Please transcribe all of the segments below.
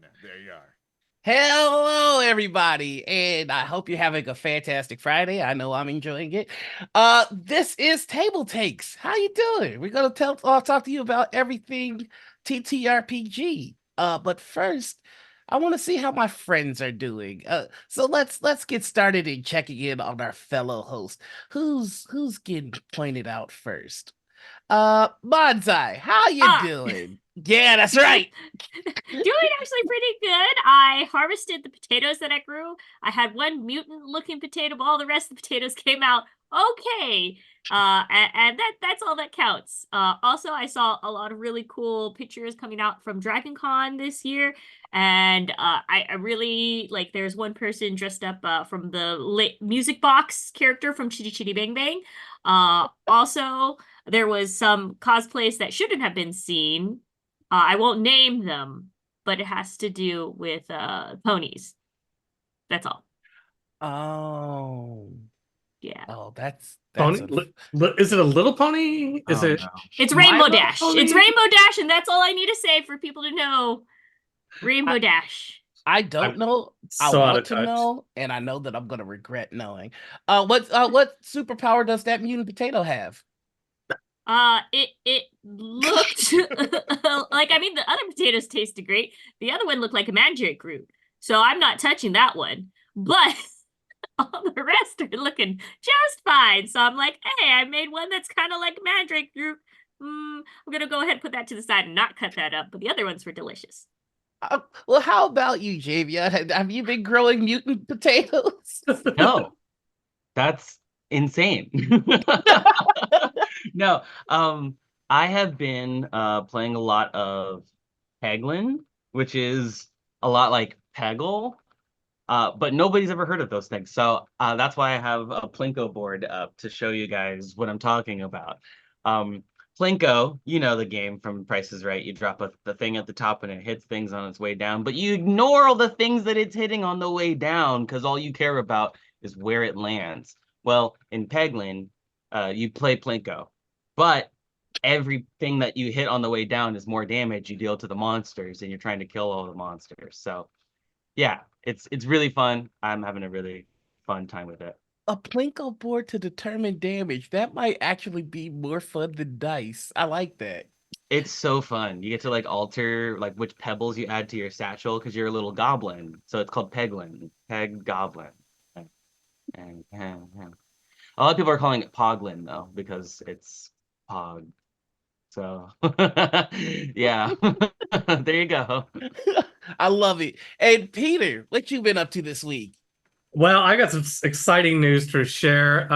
There you are. Hello, everybody, and I hope you're having a fantastic Friday. I know I'm enjoying it. This is Table Takes. How you doing? We're gonna talk to you about everything TTRPG. But first, I want to see how my friends are doing. So let's get started in checking in on our fellow host. Who's getting pointed out first? Bonsai, how you Ah, doing? Yeah, that's doing right. actually pretty good. I harvested the potatoes that I grew. I had one mutant looking potato, but all the rest of the potatoes came out okay. And that's all that counts. Also, I saw a lot of really cool pictures coming out from Dragon Con this year, and I really like. There's one person dressed up from the music box character from Chitty Chitty Bang Bang. Also, there was some cosplays that shouldn't have been seen. I won't name them, but it has to do with ponies. That's all. Oh. Yeah. Oh, that's Pony? a Is it a little pony? Is Oh it no. It's My Rainbow Little Dash. It's Pony? Rainbow Dash, and that's all I need to say for people to know. I, Rainbow Dash. I don't I'm know. I so out want of to touch. know, and I know that I'm gonna regret knowing. What superpower does that mutant potato have? It looked like the other potatoes tasted great. The other one looked like a magic root, so I'm not touching that one. But all the rest are looking just fine. So I'm like, hey, I made one that's kind of like magic root. I'm gonna go ahead and put that to the side and not cut that up. But the other ones were delicious. Well, how about you, Javia? Have you been growing mutant potatoes? No, that's insane. No, I have been playing a lot of Peglin, which is a lot like Peggle, but nobody's ever heard of those things. So that's why I have a Plinko board up to show you guys what I'm talking about. Um, Plinko, you know the game from Price is Right. You drop the thing at the top and it hits things on its way down, but you ignore all the things that it's hitting on the way down because all you care about is where it lands. Well, in Peglin, you play Plinko, but everything that you hit on the way down is more damage you deal to the monsters, and you're trying to kill all the monsters. So yeah, it's really fun. I'm having a really fun time with it. A Plinko board to determine damage. That might actually be more fun than dice. I like that. It's so fun. You get to like alter like which pebbles you add to your satchel because you're a little goblin. So it's called Peglin, Peg Goblin. And a lot of people are calling it Poglin though because it's Pog. So yeah, there you go. I love it. And Peter, what you been up to this week? Well, I got some exciting news to share.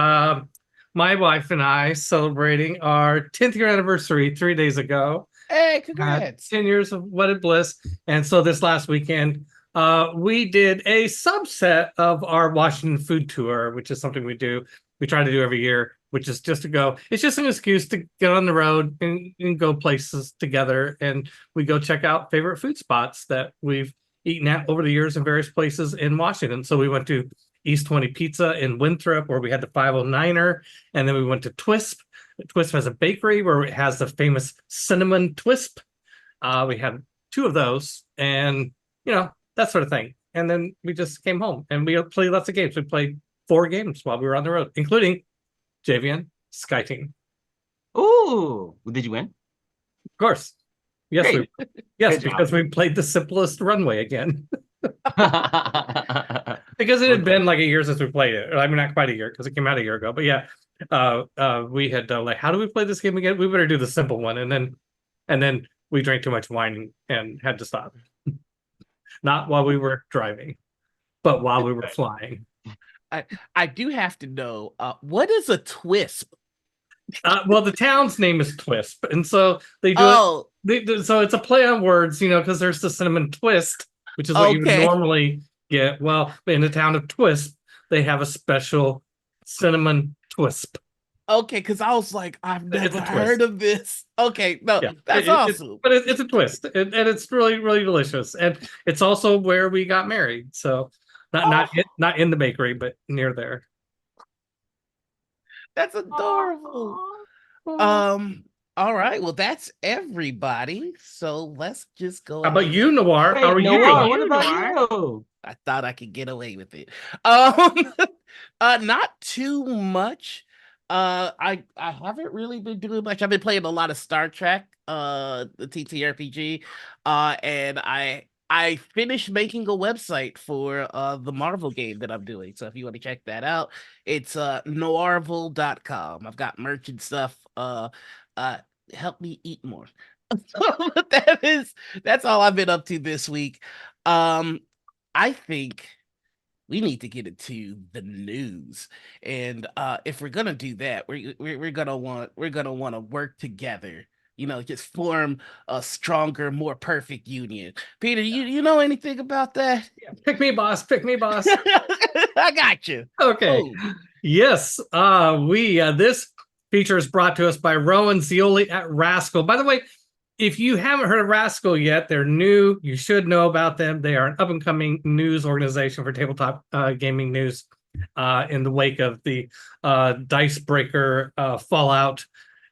My wife and I celebrating our 10th year anniversary 3 days ago. Hey, congrats. 10 years of wedded bliss. And so this last weekend, we did a subset of our Washington food tour, which is something we try to do every year, which is just to go. It's just an excuse to get on the road and go places together. And we go check out favorite food spots that we've eaten at over the years in various places in Washington. So we went to East 20 Pizza in Winthrop, where we had the 509er, and then we went to Twisp. Twisp has a bakery where it has the famous cinnamon twisp. We had two of those, and that sort of thing. And then we just came home and we played lots of games. We played 4 games while we were on the road, including Javian Skyteam. Ooh, did you win? Of course. Yes, Great. yes, Good because job. we played the simplest runway again. Okay. Because it had been like a year since we played it. I mean, not quite a year because it came out a year ago. But yeah, we had like, how do we play this game again? We better do the simple one, and then we drank too much wine and had to stop. Not while we were driving, but while we were flying. I do have to know, what is a twisp? Well, the town's name is Twisp, and so they do it. Oh, So it's a play on words, because there's the cinnamon twist, which is what you would okay. normally get. Well, in the town of Twisp, they have a special cinnamon twisp. Okay, because I was like, I've It's never a heard twist. of this. Okay, no, Yeah, that's awesome. but it's a twist, and it's really really delicious, and it's also where we got married. So Oh, not in the bakery, but near there. that's adorable. Aww. Um, All right. Well, that's everybody. So let's just go How about ahead. you, Noir? How Wait, are you Noah, doing? what You, about Navarro. you? I thought I could get away with it. Um, not too much. I haven't really been doing much. I've been playing a lot of Star Trek, the TTRPG, and I finished making a website for the Marvel game that I'm doing. So if you want to check that out, it's noirville.com. I've got merch and stuff. Uh, help me eat more. But that's all I've been up to this week. Um, I think we need to get into the news, and if we're gonna do that, we're gonna want to work together. You know, just form a stronger, more perfect union. Peter, you know anything about that? Pick me, boss. Pick me, boss. I got you. Okay. Oh, Yes. We this feature is brought to us by Rowan Zioli at Rascal. By the way, if you haven't heard of Rascal yet, they're new. You should know about them. They are an up and coming news organization for tabletop gaming news in the wake of the Dicebreaker fallout.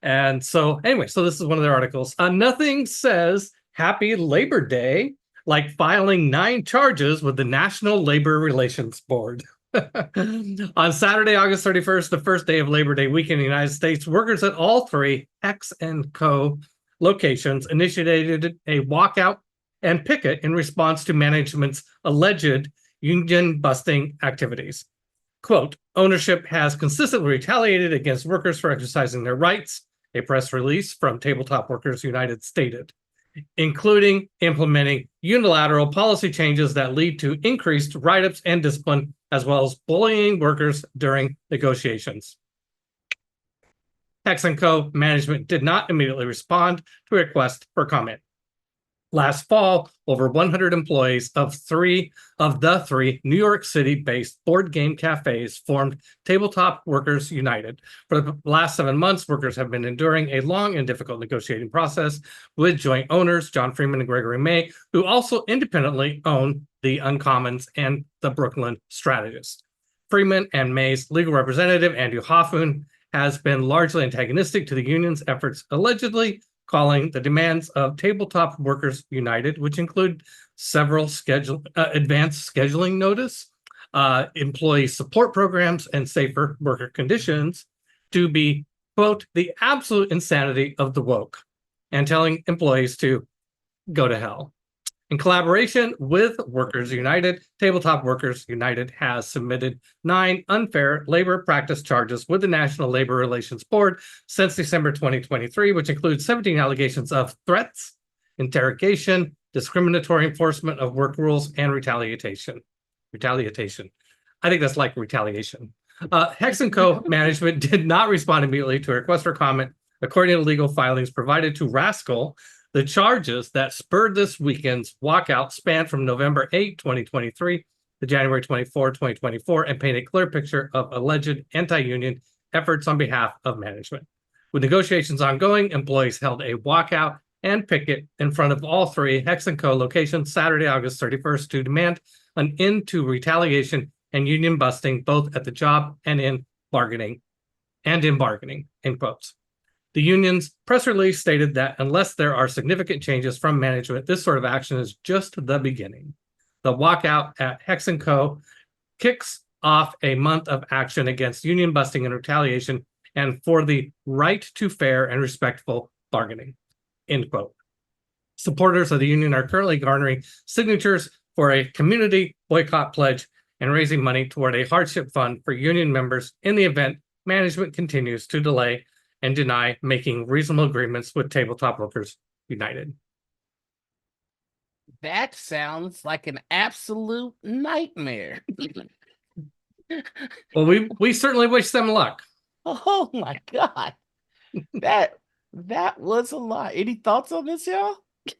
And so, anyway, so this is one of their articles. Nothing says Happy Labor Day like filing 9 charges with the National Labor Relations Board. On Saturday, August 31st, the first day of Labor Day weekend in the United States, workers at all 3 X and Co locations initiated a walkout and picket in response to management's alleged union busting activities. Quote, ownership has consistently retaliated against workers for exercising their rights, a press release from Tabletop Workers United stated, including implementing unilateral policy changes that lead to increased write-ups and discipline, as well as bullying workers during negotiations. Hex & Co. management did not immediately respond to a request for comment. Last fall, over 100 employees of the three New York City-based board game cafes formed Tabletop Workers United. For the last 7 months, workers have been enduring a long and difficult negotiating process with joint owners, John Freeman and Gregory May, who also independently own the Uncommons and the Brooklyn Strategist. Freeman and May's legal representative, Andrew Hoffman, has been largely antagonistic to the union's efforts, allegedly calling the demands of Tabletop Workers United, which include several advanced scheduling notice, employee support programs, and safer worker conditions, to be, quote, the absolute insanity of the woke, and telling employees to go to hell. In collaboration with Workers United, Tabletop Workers United has submitted 9 unfair labor practice charges with the National Labor Relations Board since December 2023, which includes 17 allegations of threats, interrogation, discriminatory enforcement of work rules, and retaliation. I think that's like retaliation. Hex & Co. management did not respond immediately to a request for comment. According to legal filings provided to Rascal, the charges that spurred this weekend's walkout span from November 8, 2023 to January 24, 2024, and paint a clear picture of alleged anti-union efforts on behalf of management. With negotiations ongoing, employees held a walkout and picket in front of all 3 Hex & Co. locations Saturday, August 31st to demand an end to retaliation and union busting both at the job and in bargaining, in quotes. The union's press release stated that unless there are significant changes from management, this sort of action is just the beginning. The walkout at Hex & Co. kicks off a month of action against union busting and retaliation and for the right to fair and respectful bargaining, end quote. Supporters of the union are currently garnering signatures for a community boycott pledge and raising money toward a hardship fund for union members in the event management continues to delay and deny making reasonable agreements with Tabletop Workers United. that sounds like an absolute nightmare. Well, we certainly wish them luck. Oh my God. That was a lot. Any thoughts on this, y'all?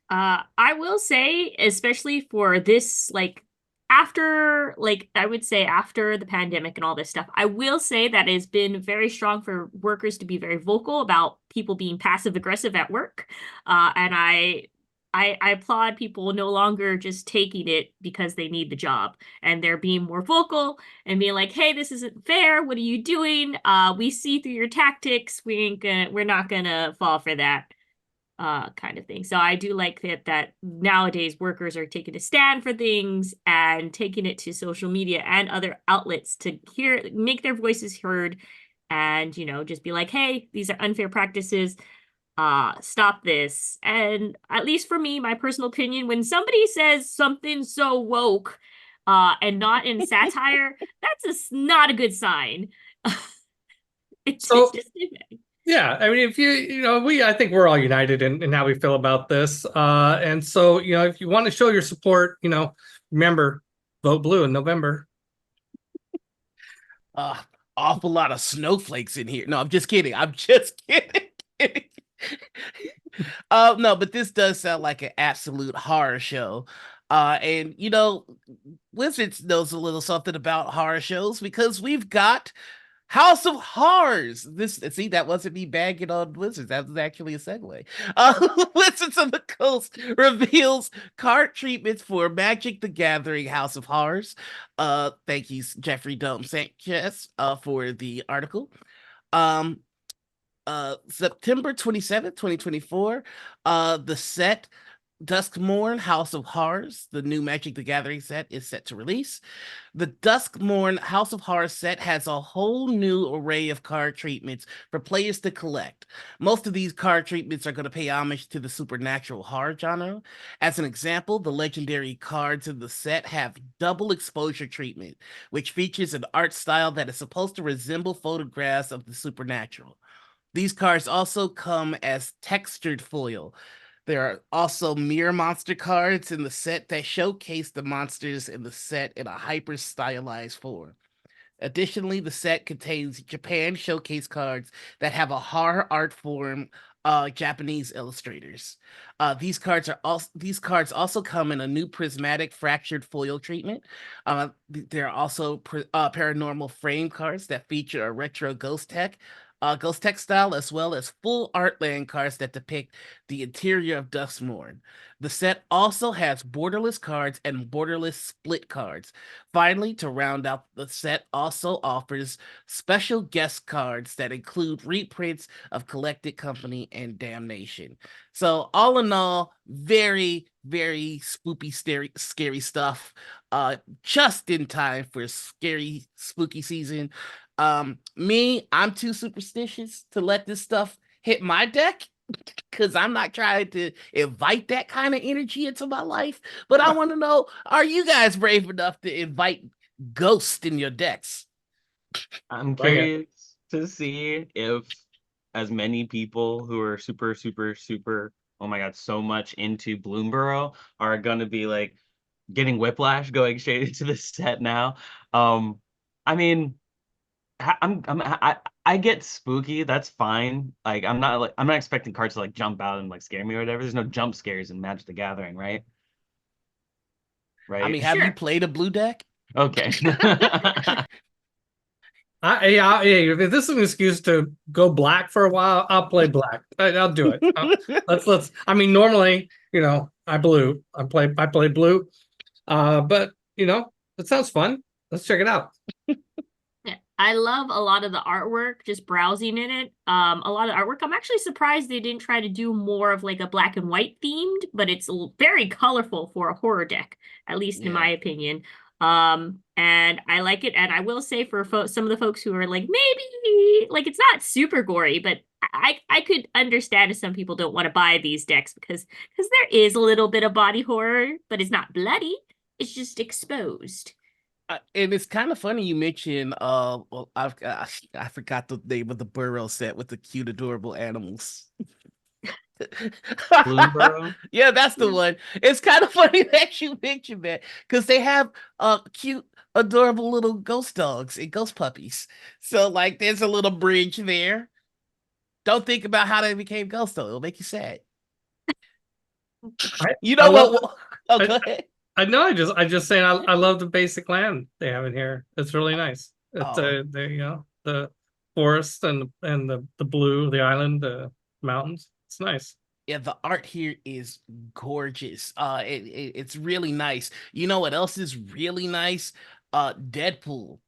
I will say, especially for this, after, I would say after the pandemic and all this stuff, I will say that it's been very strong for workers to be very vocal about people being passive aggressive at work. And I I applaud people no longer just taking it because they need the job, and they're being more vocal and being like, hey, this isn't fair. What are you doing? We see through your tactics. We're not gonna fall for that kind of thing. So I do like that nowadays workers are taking a stand for things and taking it to social media and other outlets to make their voices heard, and just be like, hey, these are unfair practices. Stop this. And at least for me, my personal opinion, when somebody says something so woke and not in satire, that's not a good sign. It's So just yeah, I mean, if I think we're all united in how we feel about this. And so, if you want to show your support, remember, vote blue in November. Awful lot of snowflakes in here. No, I'm just kidding. I'm just kidding. No, but this does sound like an absolute horror show. And Wizards knows a little something about horror shows because we've got House of Horrors. That wasn't me bagging on Wizards. That was actually a segue. Wizards of the Coast reveals card treatments for Magic the Gathering House of Horrors. Thank you, Jeffrey Dome Sanchez, for the article. September 27th, 2024, the set Duskmorn House of Horrors, the new Magic the Gathering set, is set to release. The Duskmorn House of Horrors set has a whole new array of card treatments for players to collect. Most of these card treatments are going to pay homage to the supernatural horror genre. As an example, the legendary cards in the set have double exposure treatment, which features an art style that is supposed to resemble photographs of the supernatural. These cards also come as textured foil. There are also mirror monster cards in the set that showcase the monsters in the set in a hyper-stylized form. Additionally, the set contains Japan showcase cards that have a horror art form, Japanese illustrators. These cards also come in a new prismatic fractured foil treatment. There are also paranormal frame cards that feature a retro ghost tech style, as well as full Artland cards that depict the interior of Duskmorn. The set also has borderless cards and borderless split cards. Finally, to round out the set, also offers special guest cards that include reprints of Collected Company and Damnation. So, all in all, very, very spoopy, scary stuff. Just in time for scary, spooky season. I'm too superstitious to let this stuff hit my deck because I'm not trying to invite that kind of energy into my life. But I want to know, are you guys brave enough to invite ghosts in your decks? I'm Bring it. curious to see if as many people who are super, super, super, oh my God, so much into Bloomborough are gonna be like getting whiplash going straight into the set now. I mean, I get spooky. That's fine. Like I'm not expecting cards to like jump out and like scare me or whatever. There's no jump scares in Magic the Gathering, right? I Right? mean, have you Sure. played a blue deck? Okay. Yeah, if this is an excuse to go black for a while, I'll play black. I'll do it. Let's. I mean, normally, I play blue. But it sounds fun. Let's check it out. Yeah, I love a lot of the artwork, just browsing in it. A lot of artwork. I'm actually surprised they didn't try to do more of like a black and white themed, but it's very colorful for a horror deck, at least in my opinion. And I like it. And I will say for some of the folks who are like, maybe like it's not super gory, but I could understand if some people don't want to buy these decks because there is a little bit of body horror, but it's not bloody. It's just exposed. And it's kind of funny you mentioned well, I forgot the name of the Burrow set with the cute adorable animals. Bloomborough? Yeah, that's the one. It's kind of funny that you mentioned that because they have cute adorable little ghost dogs and ghost puppies. So like there's a little bridge there. Don't think about how they became ghosts though. It'll make you sad. You know what? Oh, go ahead. I know. I just saying. I love the basic land they have in here. It's really nice. It's the forest and the blue, the island, the mountains. It's nice. Yeah, the art here is gorgeous. It's really nice. You know what else is really nice? Deadpool.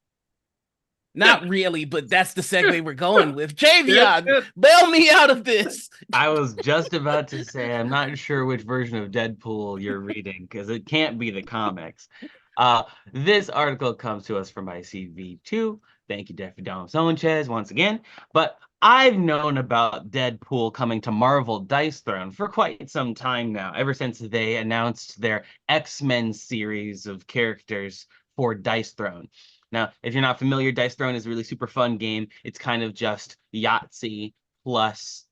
Not really, but that's the segue we're going with. Javion, bail me out of this. I was just about to say, I'm not sure which version of Deadpool you're reading because it can't be the comics. This article comes to us from ICV2. Thank you, Jeffrey Dom Sanchez, once again. But I've known about Deadpool coming to Marvel Dice Throne for quite some time now, ever since they announced their X-Men series of characters for Dice Throne. Now, if you're not familiar, Dice Throne is a really super fun game. It's kind of just Yahtzee plus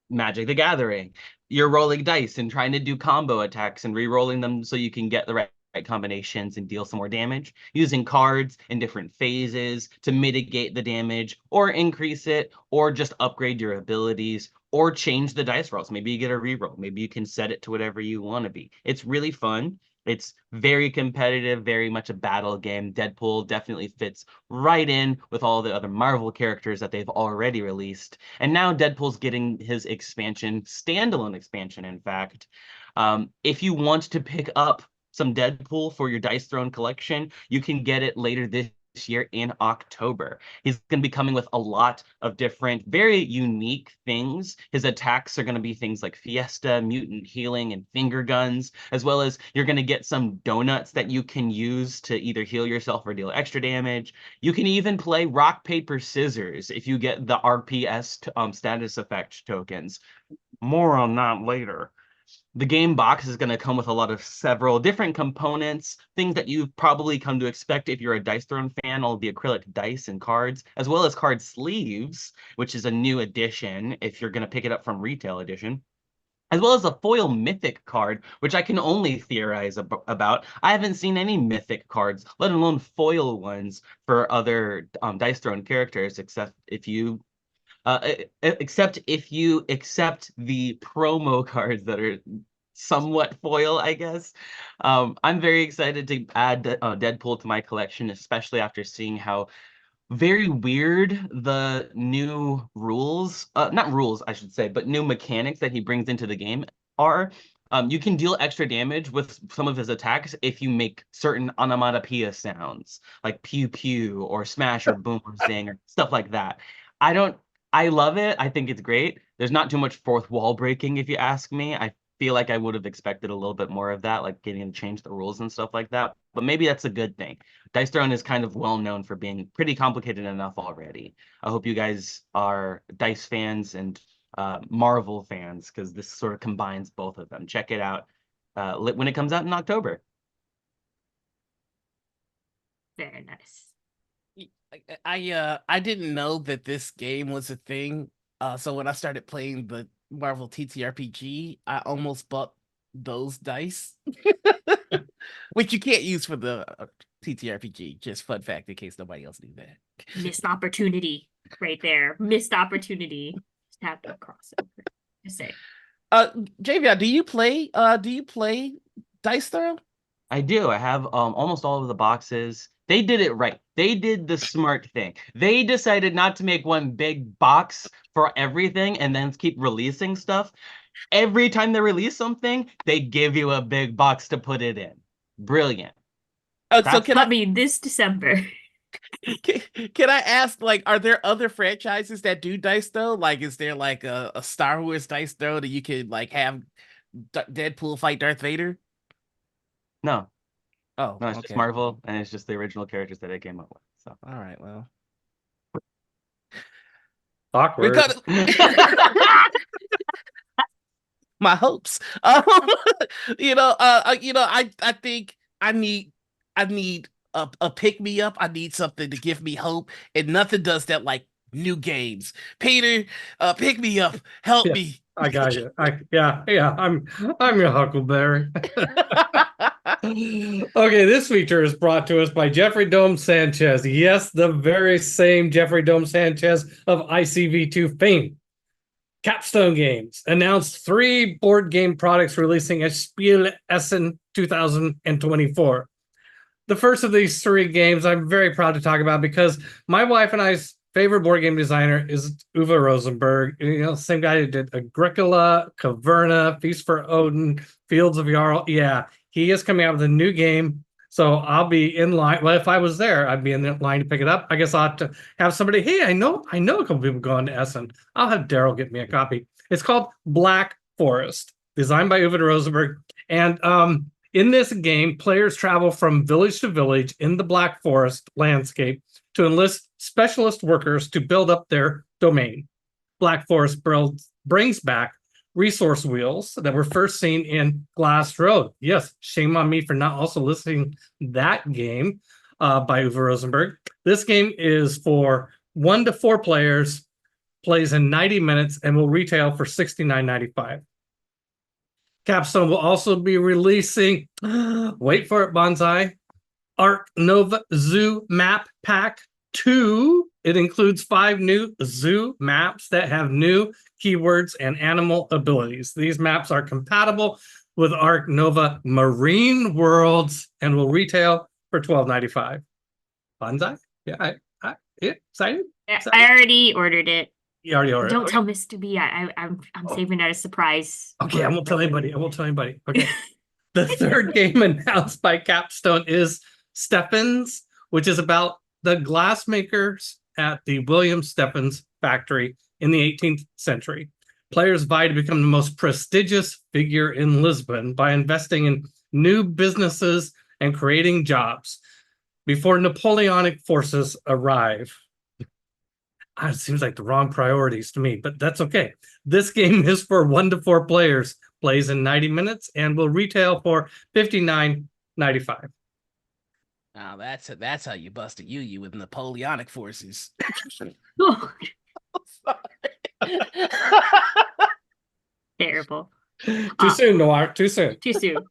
Magic the Gathering. You're rolling dice and trying to do combo attacks and re-rolling them so you can get the right combinations and deal some more damage, using cards in different phases to mitigate the damage or increase it, or just upgrade your abilities, or change the dice rolls. Maybe you get a re-roll. Maybe you can set it to whatever you want to be. It's really fun. It's very competitive, very much a battle game. Deadpool definitely fits right in with all the other Marvel characters that they've already released. And now Deadpool's getting his expansion, standalone expansion, in fact. If you want to pick up some Deadpool for your Dice Throne collection, you can get it later this year in October. He's going to be coming with a lot of different, very unique things. His attacks are going to be things like Fiesta, Mutant Healing, and Finger Guns, as well as you're going to get some donuts that you can use to either heal yourself or deal extra damage. You can even play Rock, Paper, Scissors if you get the RPS status effect tokens. More on that later. The game box is going to come with a lot of several different components, things that you've probably come to expect if you're a Dice Throne fan, all the acrylic dice and cards, as well as card sleeves, which is a new addition if you're going to pick it up from retail edition, as well as a foil mythic card, which I can only theorize about. I haven't seen any mythic cards, let alone foil ones for other Dice Throne characters, except if you accept the promo cards that are somewhat foil, I guess. I'm very excited to add Deadpool to my collection, especially after seeing how very weird the new rules, not rules, I should say, but new mechanics that he brings into the game are. You can deal extra damage with some of his attacks if you make certain onomatopoeia sounds, like pew pew or smash or boom or zing or stuff like that. I love it. I think it's great. There's not too much fourth wall breaking, if you ask me. I feel like I would have expected a little bit more of that, like getting to change the rules and stuff like that. But maybe that's a good thing. Dice Throne is kind of well known for being pretty complicated enough already. I hope you guys are Dice fans and Marvel fans, because this sort of combines both of them. Check it out when it comes out in October. Very nice. I didn't know that this game was a thing. So when I started playing the Marvel TTRPG, I almost bought those dice, which you can't use for the TTRPG. Just fun fact in case nobody else knew that. Missed opportunity right there. Missed opportunity. Just have to cross over. Just say. Javion, do you play Dice Throne? I do. I have almost all of the boxes. They did it right. They did the smart thing. They decided not to make one big box for everything and then keep releasing stuff. Every time they release something, they give you a big box to put it in. Brilliant. So coming this December. Can I ask, like, are there other franchises that do Dice Throne? Like, is there like a Star Wars Dice Throne that you could like have Deadpool fight Darth Vader? No. Oh, no, it's just Marvel, and it's just the original characters that they came up with. So, all right, well, awkward. My hopes. I think I need a pick me up. I need something to give me hope, and nothing does that like new games. Peter, pick me up, help me. I got you. I'm your Huckleberry. Okay, this feature is brought to us by Jeffrey Dome Sanchez. Yes, the very same Jeffrey Dome Sanchez of ICV2 fame. Capstone Games announced 3 board game products releasing at Spiel Essen 2024. The first of these 3 games I'm very proud to talk about because my wife and I's favorite board game designer is Uwe Rosenberg. You know, same guy who did Agricola, Caverna, Feast for Odin, Fields of Jarl. Yeah, he is coming out with a new game. So I'll be in line. Well, if I was there, I'd be in line to pick it up. I guess I'll have to have somebody. Hey, I know a couple people going to Essen. I'll have Daryl get me a copy. It's called Black Forest, designed by Uwe Rosenberg. And in this game, players travel from village to village in the Black Forest landscape to enlist specialist workers to build up their domain. Black Forest brings back resource wheels that were first seen in Glass Road. Yes, shame on me for not also listing that game by Uwe Rosenberg. This game is for 1 to 4 players, plays in 90 minutes, and will retail for $69.95. Capstone will also be releasing, wait for it, Bonsai, Arc Nova Zoo Map Pack 2. It includes 5 new zoo maps that have new keywords and animal abilities. These maps are compatible with Arc Nova Marine Worlds and will retail for $12.95. Bonsai? Yeah, excited? I already ordered it. You already ordered. Don't tell Mr. B. I'm saving that as a surprise. Okay, I won't tell anybody. Okay. The third game announced by Capstone is Steffens, which is about the glassmakers at the William Steffens factory in the 18th century. Players vie to become the most prestigious figure in Lisbon by investing in new businesses and creating jobs before Napoleonic forces arrive. It seems like the wrong priorities to me, but that's okay. This game is for 1 to 4 players, plays in 90 minutes, and will retail for $59.95. Now that's how you bust a you with Napoleonic forces. Terrible. Too soon, Noir. Too soon. Too soon.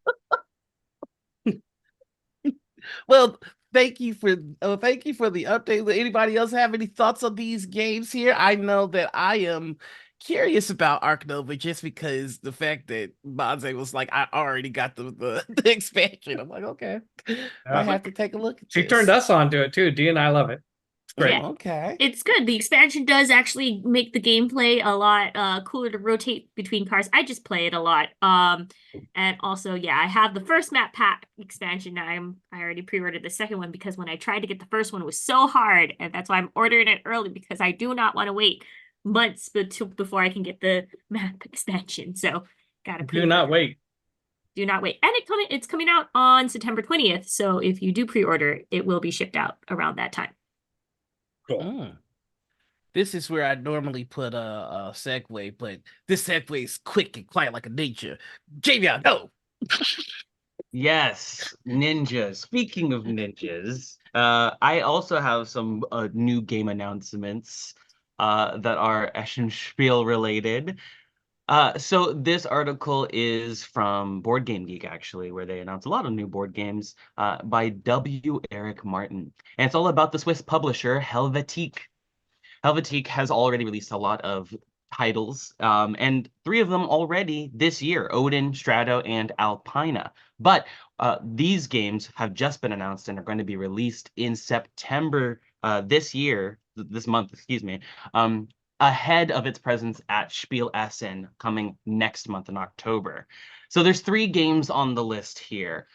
Well, thank you for the update. Does anybody else have any thoughts on these games here? I know that I am curious about Arc Nova just because the fact that Bonze was like, I already got the expansion. I'm like, okay, I have to take a look at She this. turned us on to it too. D and I love it. It's great. Yeah. Okay. It's good. The expansion does actually make the gameplay a lot cooler to rotate between cars. I just play it a lot. And also, yeah, I have the first map pack expansion. I already pre-ordered the second one because when I tried to get the first one, it was so hard, and that's why I'm ordering it early because I do not want to wait months before I can get the map expansion. So, gotta Do not wait. Do not wait. And it's coming out on September 20th. So if you do pre-order, it will be shipped out around that time. Cool. This is where I normally put a segue, but this segue is quick and quiet like a ninja. Javion, go! Yes, ninjas. Speaking of ninjas, I also have some new game announcements that are Eschenspiel related. So this article is from Board Game Geek, actually, where they announce a lot of new board games by W. Eric Martin. And it's all about the Swiss publisher Helvetique. Helvetique has already released a lot of titles, and 3 of them already this year, Odin, Strato, and Alpina. But these games have just been announced and are going to be released in September this month, excuse me, ahead of its presence at Spiel Essen coming next month in October. So there's 3 games on the list here.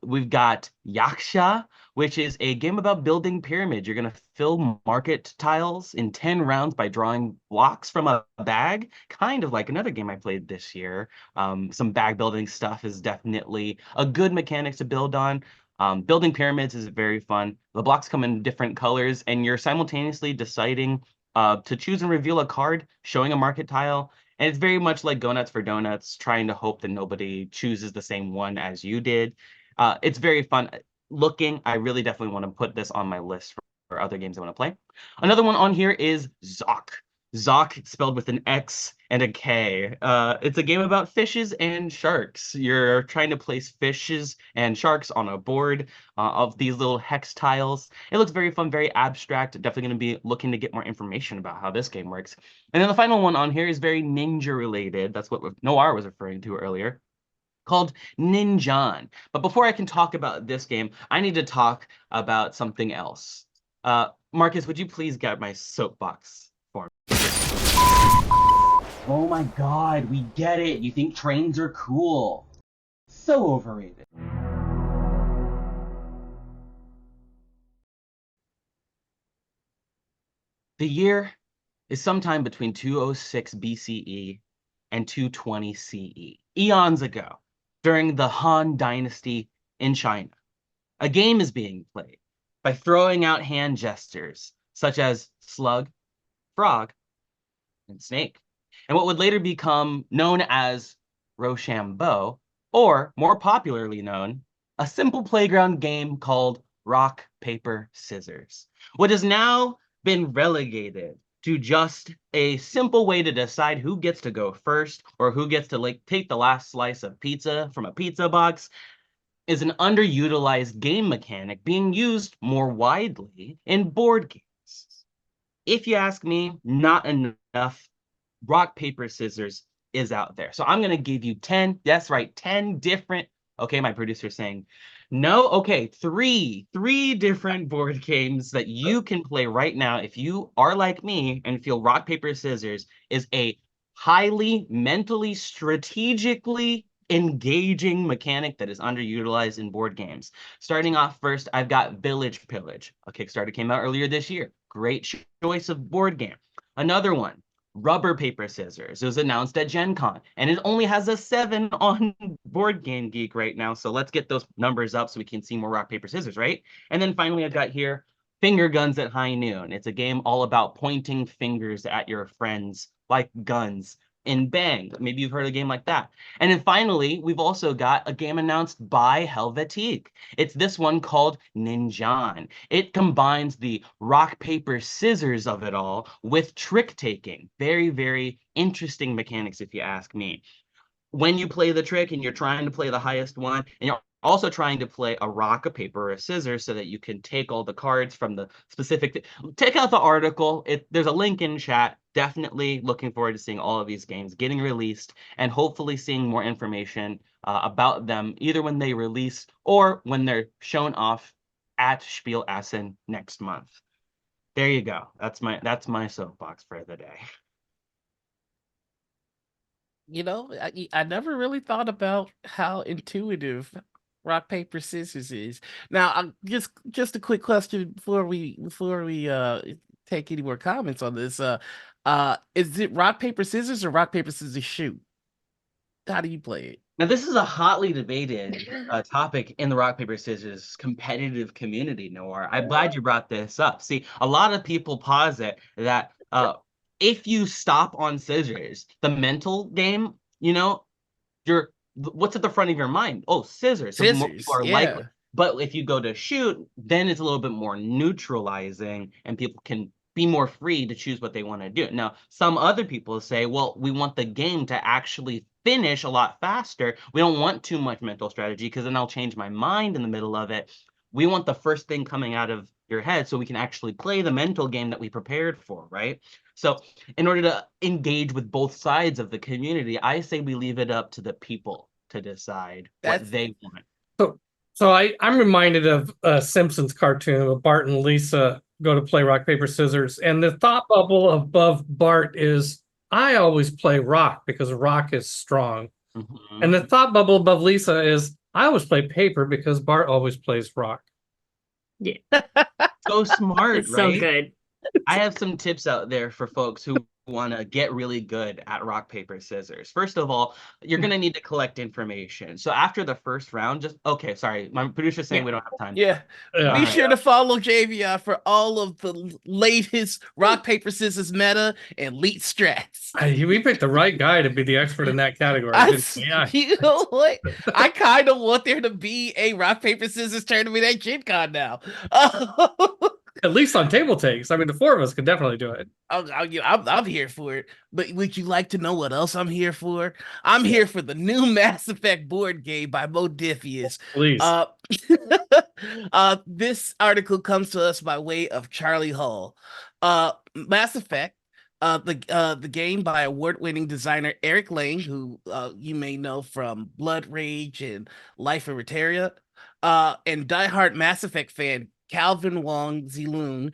We've got Yaksha, which is a game about building pyramids. You're going to fill market tiles in 10 rounds by drawing blocks from a bag, kind of like another game I played this year. Some bag building stuff is definitely a good mechanic to build on. Building pyramids is very fun. The blocks come in different colors, and you're simultaneously deciding to choose and reveal a card, showing a market tile. And it's very much like Go Nuts for Donuts, trying to hope that nobody chooses the same one as you did. It's very fun looking. I really definitely want to put this on my list for other games I want to play. Another one on here is Zoc. Zoc, spelled with an X and a K. It's a game about fishes and sharks. You're trying to place fishes and sharks on a board of these little hex tiles. It looks very fun, very abstract. Definitely going to be looking to get more information about how this game works. And then the final one on here is very ninja related. That's what Noir was referring to earlier, called Ninjan. But before I can talk about this game, I need to talk about something else. Marcus, would you please get my soapbox for me? Oh my god, we get it. You think trains are cool. So overrated. The year is sometime between 206 BCE and 220 CE, eons ago, during the Han Dynasty in China. A game is being played by throwing out hand gestures such as slug, frog, and snake, and what would later become known as Rochambeau, or more popularly known, a simple playground game called rock, paper, scissors, what has now been relegated to just a simple way to decide who gets to go first or who gets to take the last slice of pizza from a pizza box, is an underutilized game mechanic being used more widely in board games. If you ask me, not enough rock, paper, scissors is out there. So I'm going to give you 10, that's right, 10 different, okay, my producer's saying, no, okay, three different board games that you can play right now if you are like me and feel rock, paper, scissors is a highly mentally, strategically engaging mechanic that is underutilized in board games. Starting off first, I've got Village Pillage. A Kickstarter came out earlier this year. Great choice of board game. Another one, Rubber, Paper, Scissors. It was announced at Gen Con, and it only has a 7 on Board Game Geek right now. So let's get those numbers up so we can see more rock, paper, scissors, right? And then finally, I've got here Finger Guns at High Noon. It's a game all about pointing fingers at your friends like guns in Bang. Maybe you've heard of a game like that. And then finally, we've also got a game announced by Helvetique. It's this one called Ninjan. It combines the rock, paper, scissors of it all with trick taking. Very, very interesting mechanics, if you ask me. When you play the trick and you're trying to play the highest one, and you're also trying to play a rock, a paper, or a scissors so that you can take all the cards from the specific. Take out the article. There's a link in chat. Definitely looking forward to seeing all of these games getting released and hopefully seeing more information about them either when they release or when they're shown off at Spiel Essen next month. There you go. That's my soapbox for the day. You know, I never really thought about how intuitive rock paper scissors is. Now, just a quick question before we take any more comments on this. Is it rock paper scissors or rock paper scissors shoot? How do you play it? Now, this is a hotly debated topic in the rock, paper, scissors competitive community, Noir. I'm glad you brought this up. See, a lot of people posit that if you stop on scissors, the mental game, what's at the front of your mind? Oh, scissors. So more Scissors, people are yeah. likely. But if you go to shoot, then it's a little bit more neutralizing and people can be more free to choose what they want to do. Now, some other people say, well, we want the game to actually finish a lot faster. We don't want too much mental strategy because then I'll change my mind in the middle of it. We want the first thing coming out of your head so we can actually play the mental game that we prepared for, right? So in order to engage with both sides of the community, I say we leave it up to the people to decide what they want. So I'm reminded of a Simpsons cartoon of Bart and Lisa go to play rock, paper, scissors. And the thought bubble above Bart is, I always play rock because rock is strong. Mm-hmm. And the thought bubble above Lisa is, I always play paper because Bart always plays rock. Yeah. So smart, It's right? so good. I have some tips out there for folks who want to get really good at rock, paper, scissors. First of all, you're going to need to collect information. So after the first round, okay, sorry, my producer's saying we don't have time. Yeah. Yeah. Be sure to follow Javion for all of the latest rock, paper, scissors meta and elite strats. We picked the right guy to be the expert in that category. Yeah. You know what? I kind of want there to be a rock, paper, scissors tournament at Gen Con now. At least on TableTakes. I mean, the four of us could definitely do it. I'm here for it. But would you like to know what else I'm here for? I'm here for the new Mass Effect board game by Modifius. Please. This article comes to us by way of Charlie Hull. Mass Effect, the game by award-winning designer Eric Lane, who you may know from Blood Rage and Life of Reteria, and diehard Mass Effect fan Calvin Wong Ziloon,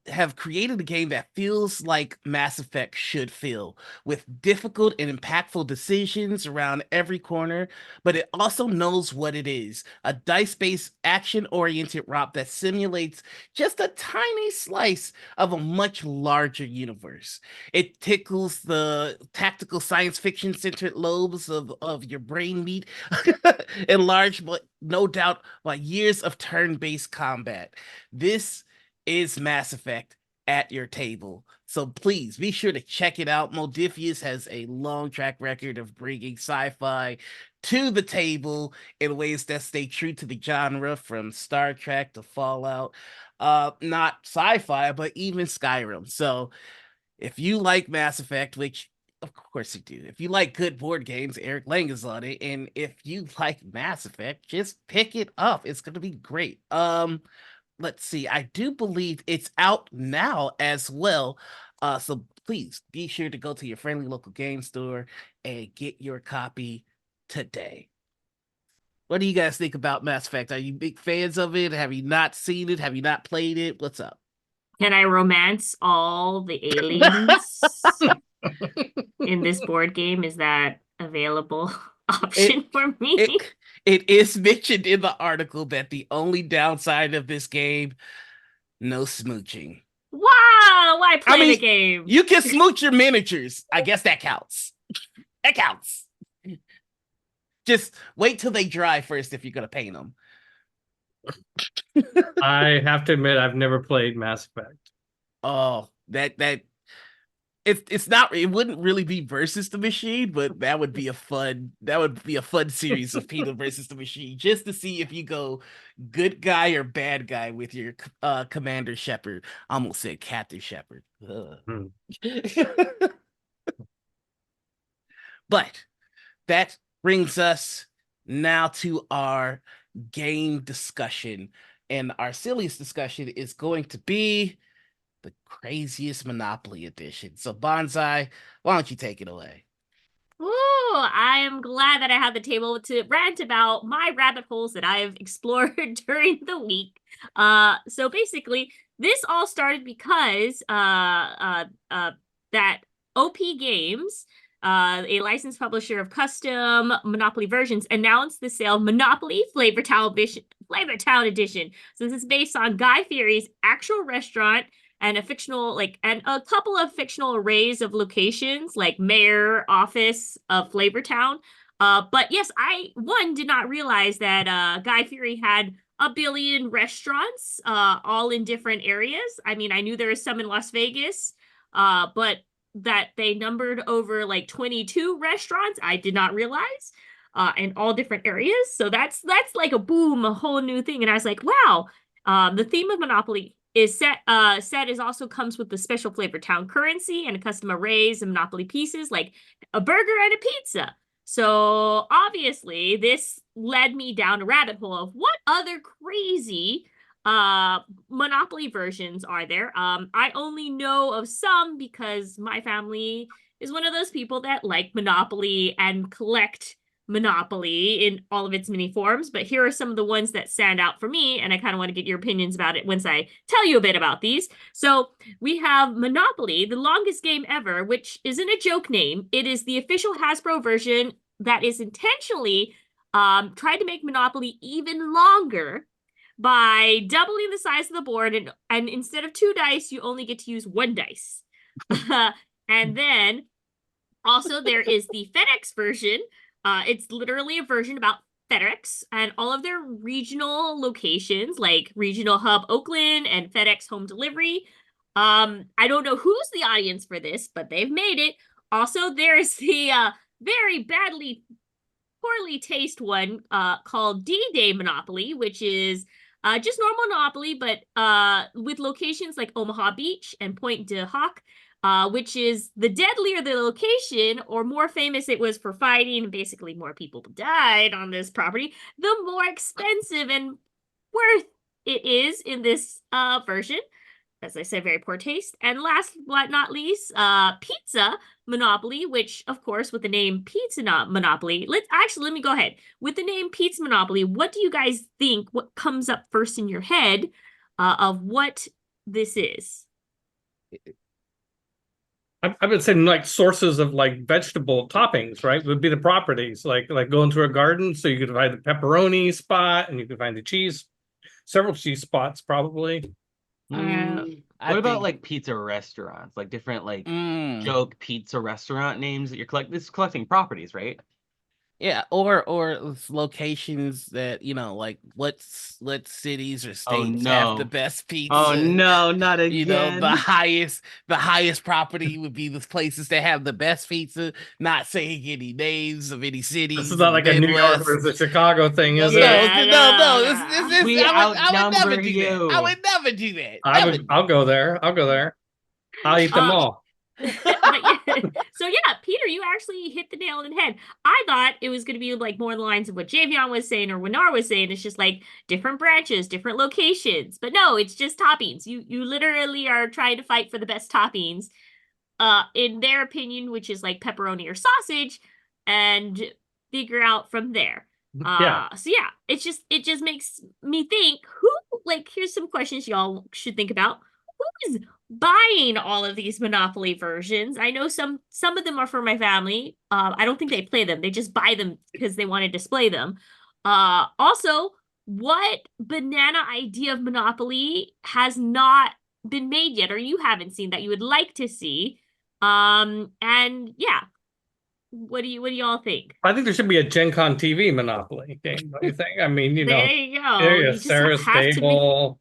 have created a game that feels like Mass Effect should feel, with difficult and impactful decisions around every corner, but it also knows what it is: a dice-based, action-oriented ROP that simulates just a tiny slice of a much larger universe. It tickles the tactical science fiction centered lobes of your brain meat, enlarged, but no doubt, by years of turn-based combat. This is Mass Effect at your table. So please be sure to check it out. Modiphius has a long track record of bringing sci-fi to the table in ways that stay true to the genre, from Star Trek to Fallout. Not sci-fi, but even Skyrim. So if you like Mass Effect, which of course you do, if you like good board games, Eric Lang is on it. And if you like Mass Effect, just pick it up. It's gonna be great. Let's see. I do believe it's out now as well. So please be sure to go to your friendly local game store and get your copy today. What do you guys think about Mass Effect? Are you big fans of it? Have you not seen it? Have you not played it? What's up? Can I romance all the aliens in this board game? Is that available option for me? It is mentioned in the article that the only downside of this game, no smooching. Wow, why play the game? You can smooch your miniatures. I guess that counts. That counts. Just wait till they dry first if you're gonna paint them. I have to admit, I've never played Mass Effect. Oh, it's not, it wouldn't really be versus the machine, but that would be a fun series of Peter versus the machine, just to see if you go good guy or bad guy with your Commander Shepard. I almost said Captain Shepard. But that brings us now to our game discussion. And our silliest discussion is going to be the craziest Monopoly edition. So Bonsai, why don't you take it away? Ooh, I am glad that I have the table to rant about my rabbit holes that I've explored during the week. So basically, this all started because that OP Games, a licensed publisher of custom Monopoly versions, announced the sale of Monopoly Flavortown Edition. So this is based on Guy Fieri's actual restaurant and a couple of fictional arrays of locations like mayor office of Flavortown. But yes, I did not realize that Guy Fieri had a billion restaurants, all in different areas. I mean, I knew there was some in Las Vegas, but that they numbered over like 22 restaurants, I did not realize, in all different areas. So that's like a whole new thing. And I was like, wow, the theme of Monopoly is set is also comes with the special Flavortown currency and a custom arrays of Monopoly pieces like a burger and a pizza. So obviously this led me down a rabbit hole of what other crazy Monopoly versions are there. I only know of some because my family is one of those people that like Monopoly and collect Monopoly in all of its many forms, but here are some of the ones that stand out for me, and I kind of want to get your opinions about it once I tell you a bit about these. So we have Monopoly, the longest game ever, which isn't a joke name. It is the official Hasbro version that is intentionally tried to make Monopoly even longer by doubling the size of the board, and instead of 2 dice, you only get to use 1 dice. And then also there is the FedEx version. It's literally a version about FedEx and all of their regional locations, like Regional Hub Oakland and FedEx Home Delivery. I don't know who's the audience for this, but they've made it. Also, there's the very poorly taste one called D-Day Monopoly, which is just normal Monopoly, but with locations like Omaha Beach and Pointe du Hoc. Which is the deadlier the location or more famous it was for fighting, and basically more people died on this property, the more expensive and worth it is in this version. as I said, very poor taste. And last but not least, Pizza Monopoly, which of course with the name Pizza Monopoly, let me go ahead. With the name Pizza Monopoly, what do you guys think, what comes up first in your head of what this is? I've been saying like sources of like vegetable toppings, right? Would be the properties, like going through a garden, so you could find the pepperoni spot and you could find the cheese, several cheese spots probably. What about like pizza restaurants, like different like Mm. joke pizza restaurant names that you're collecting properties, right? Yeah, or locations that, like what cities or Oh states have the no. best Oh pizza. no, not The again. highest property would be the places that have the best pizza, not saying any names of any This is cities not in the like a New York Midwest. versus Chicago thing, No, is it? no, Yeah, no. This is We I would never outnumber do that. I you. would never do that. I'll go there. I'll go there. I'll eat them Uh, all. but yeah, so yeah, Peter, you actually hit the nail on the head. I thought it was going to be like more in the lines of what Javion was saying or Winar was saying. It's just like different branches, different locations. But no, it's just toppings. You literally are trying to fight for the best toppings, in their opinion, which is like pepperoni or sausage, and figure out from there. Yeah. So yeah, it just makes me think who, like, here's some questions y'all should think about. Who is buying all of these Monopoly versions? I know some of them are for my family. I don't think they play them. They just buy them because they want to display them. Also, what banana idea of Monopoly has not been made yet, or you haven't seen that you would like to see? And yeah, what do y'all think? I think there should be a Gen Con TV Monopoly game. Don't you think? I mean, There you go. there you go. You just Sarah's have to make. Table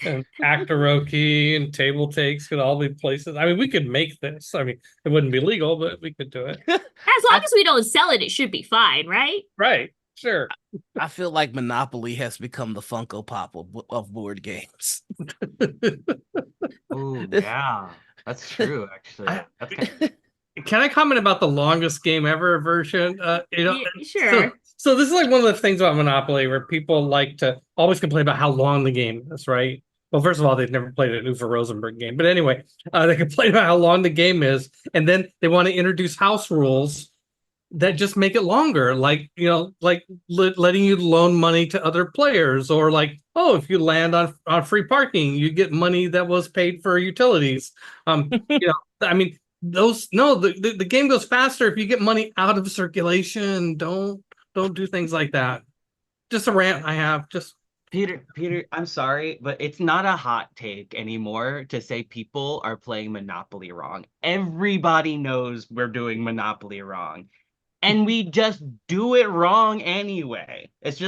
and Actoroki and TableTakes could all be places. I mean, we could make this. I mean, it wouldn't be legal, but we could do it. As long as we don't sell it, it should be fine, right? Right. Sure. I feel like Monopoly has become the Funko Pop of board games. Oh yeah, that's true. Actually, that's Can I comment about the longest game ever version? Yeah, sure. So this is like one of the things about Monopoly where people like to always complain about how long the game is, right? Well, first of all, they've never played an Uwe Rosenberg game, but anyway, they complain about how long the game is, and then they want to introduce house rules that just make it longer, like letting you loan money to other players, or like, oh, if you land on free parking, you get money that was paid for utilities. I mean, the game goes faster if you get money out of circulation. Don't do things like that. Just a rant I have. Just Peter, I'm sorry, but it's not a hot take anymore to say people are playing Monopoly wrong. Everybody knows we're doing Monopoly wrong. And we just do it wrong anyway. It's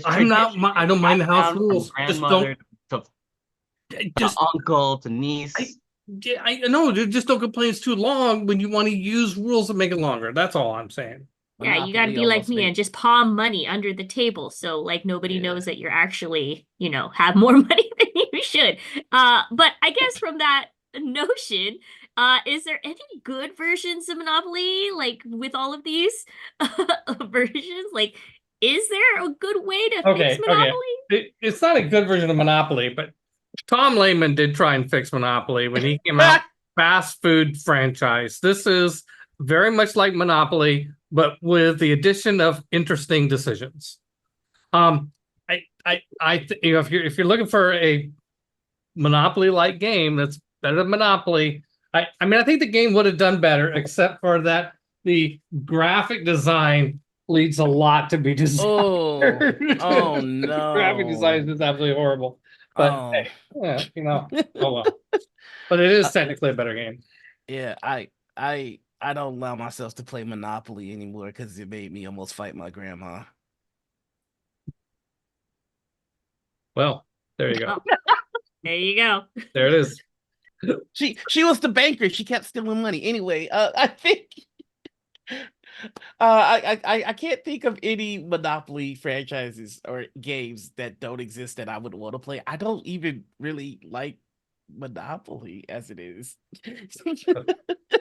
I'm not. tradition. I don't mind the house Passed down from rules. Just grandmother don't. to Just uncle to niece. I know. Just don't complain it's too long when you want to use rules that make it longer. That's all I'm saying. Yeah, you got to be like me and just palm money under the table, so like nobody knows that you're actually, have more money than you should. But I guess from that notion, is there any good versions of Monopoly, like with all of these versions? Like, is there a good way to fix Monopoly? It's not a good version of Monopoly, but Tom Lehman did try and fix Monopoly when he came out. Fast food franchise. This is very much like Monopoly, but with the addition of interesting decisions. If you're looking for a Monopoly-like game that's better than Monopoly, I think the game would have done better, except for that the graphic design leads a lot to be desired. Oh no! Graphic design is absolutely horrible. But hey, oh well. But it is technically a better game. Yeah, I don't allow myself to play Monopoly anymore because it made me almost fight my grandma. Well, there you go. There you go. There it is. She was the banker. She kept stealing money. Anyway, I think I can't think of any Monopoly franchises or games that don't exist that I would want to play. I don't even really like Monopoly as it is.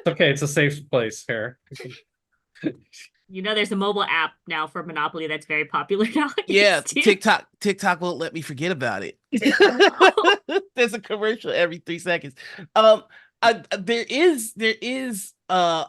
Okay, it's a safe place here. You know, there's a mobile app now for Monopoly that's very popular nowadays Yeah, too. TikTok won't let me forget about it. There's a commercial every 3 seconds. There is a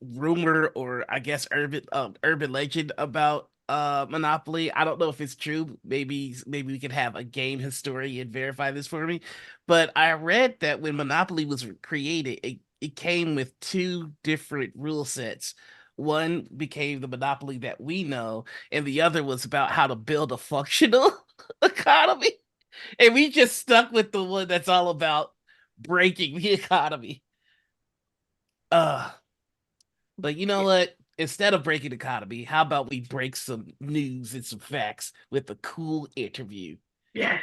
rumor, or I guess urban legend about Monopoly. I don't know if it's true. Maybe we could have a game historian verify this for me. But I read that when Monopoly was created, it came with two different rule sets. One became the Monopoly that we know, and the other was about how to build a functional economy. And we just stuck with the one that's all about breaking the economy. Uh, but you know what? Instead of breaking the economy, how about we break some news and some facts with a cool interview? Yeah.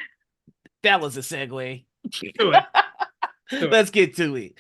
That was a segue. Do it. Do it. Let's get to it.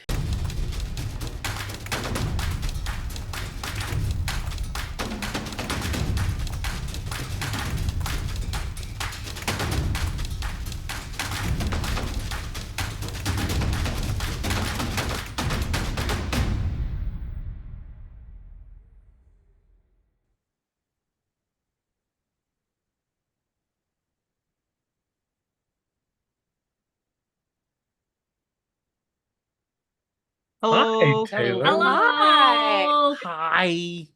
Hi, Hello. Taylor. Hi. Hello. Hi.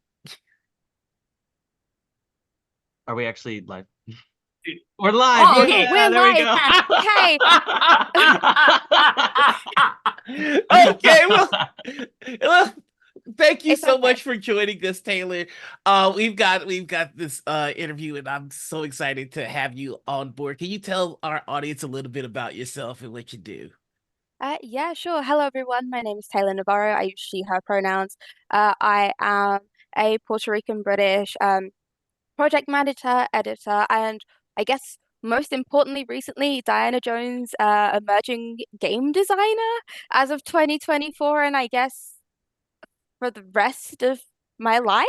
Are we actually live? We're live. Oh, Yeah, okay. We're there we live. go. Okay, well, thank you It's so okay. much for joining us, Taylor. We've got this interview, and I'm so excited to have you on board. Can you tell our audience a little bit about yourself and what you do? Yeah, sure. Hello, everyone. My name is Taylor Navarro. I use she, her pronouns. I am a Puerto Rican British project manager, editor, and I guess most importantly, recently, Diana Jones, emerging game designer as of 2024, and I guess for the rest of my life?